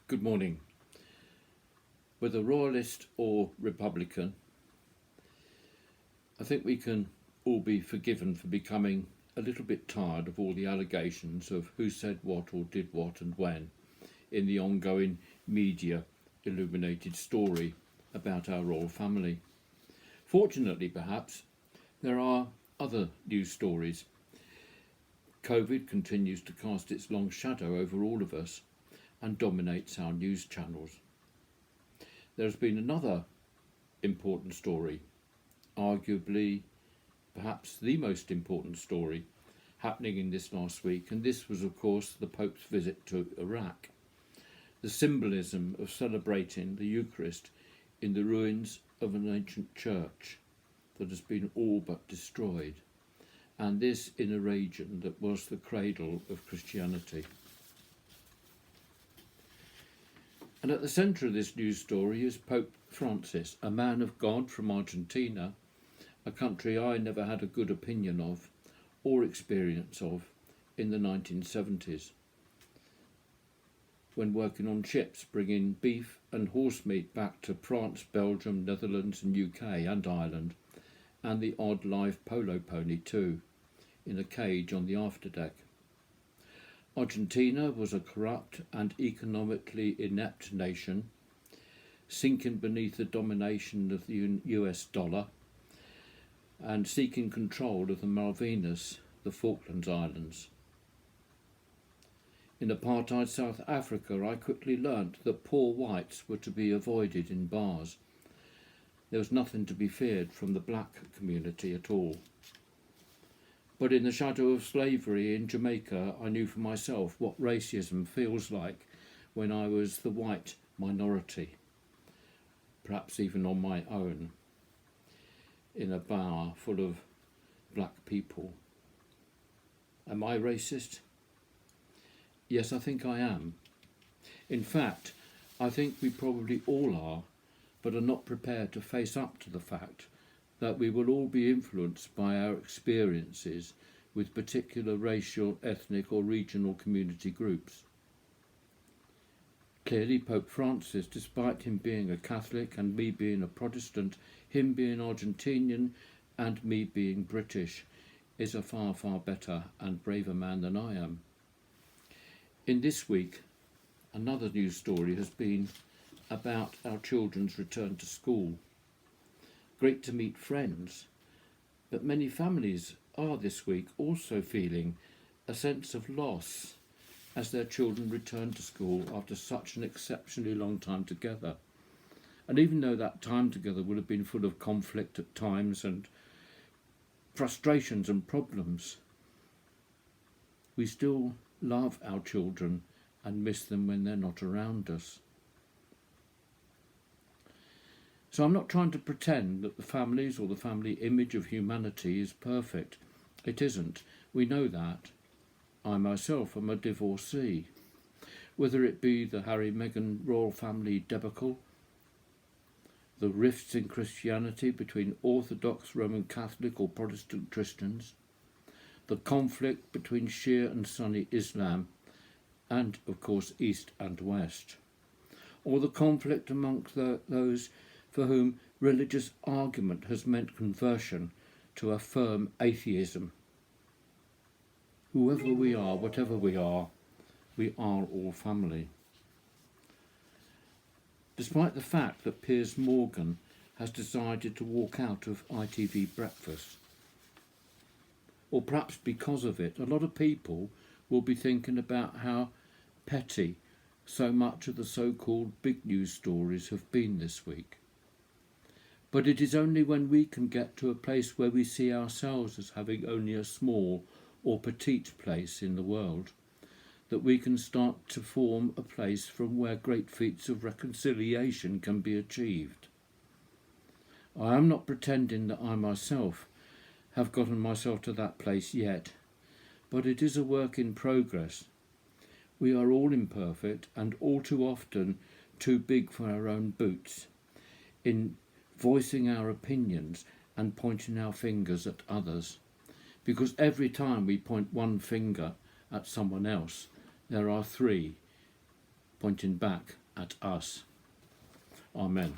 Good morning. Whether royalist or Republican, I think we can all be forgiven for becoming a little bit tired of all the allegations of who said what or did what and when in the ongoing media illuminated story about our royal family. Fortunately, perhaps, there are other news stories. COVID continues to cast its long shadow over all of us and dominates our news channels. There's been another important story, arguably perhaps the most important story happening in this last week, and this was, of course, the Pope's visit to Iraq. The symbolism of celebrating the Eucharist in the ruins of an ancient church that has been all but destroyed, and this in a region that was the cradle of Christianity. And at the centre of this news story is Pope Francis, a man of God from Argentina, a country I never had a good opinion of or experience of in the 1970s, when working on ships bringing beef and horse meat back to France, Belgium, Netherlands and UK and Ireland, and the odd live polo pony too, in a cage on the afterdeck. Argentina was a corrupt and economically inept nation, sinking beneath the domination of the US dollar and seeking control of the Malvinas, the Falklands Islands. In apartheid South Africa, I quickly learnt that poor whites were to be avoided in bars. There was nothing to be feared from the black community at all. But in the shadow of slavery in Jamaica, I knew for myself what racism feels like when I was the white minority, perhaps even on my own, in a bar full of black people. Am I racist? Yes, I think I am. In fact, I think we probably all are, but are not prepared to face up to the fact that we will all be influenced by our experiences with particular racial, ethnic or regional community groups. Clearly, Pope Francis, despite him being a Catholic and me being a Protestant, him being Argentinian and me being British, is a far, far better and braver man than I am. In this week, another news story has been about our children's return to school. Great to meet friends, but many families are this week also feeling a sense of loss as their children return to school after such an exceptionally long time together. And even though that time together would have been full of conflict at times and frustrations and problems, we still love our children and miss them when they're not around us. So I'm not trying to pretend that the families or the family image of humanity is perfect. It isn't. We know that. I myself am a divorcee. Whether it be the Harry-Meghan royal family debacle, the rifts in Christianity between Orthodox Roman Catholic or Protestant Christians, the conflict between Shia and Sunni Islam, and of course East and West, or the conflict amongst those for whom religious argument has meant conversion to a firm atheism. Whoever we are, whatever we are all family. Despite the fact that Piers Morgan has decided to walk out of ITV Breakfast, or perhaps because of it, a lot of people will be thinking about how petty so much of the so-called big news stories have been this week. But it is only when we can get to a place where we see ourselves as having only a small or petite place in the world that we can start to form a place from where great feats of reconciliation can be achieved. I am not pretending that I myself have gotten myself to that place yet, but it is a work in progress. We are all imperfect and all too often too big for our own boots in voicing our opinions and pointing our fingers at others, because every time we point one finger at someone else, there are three pointing back at us. Amen.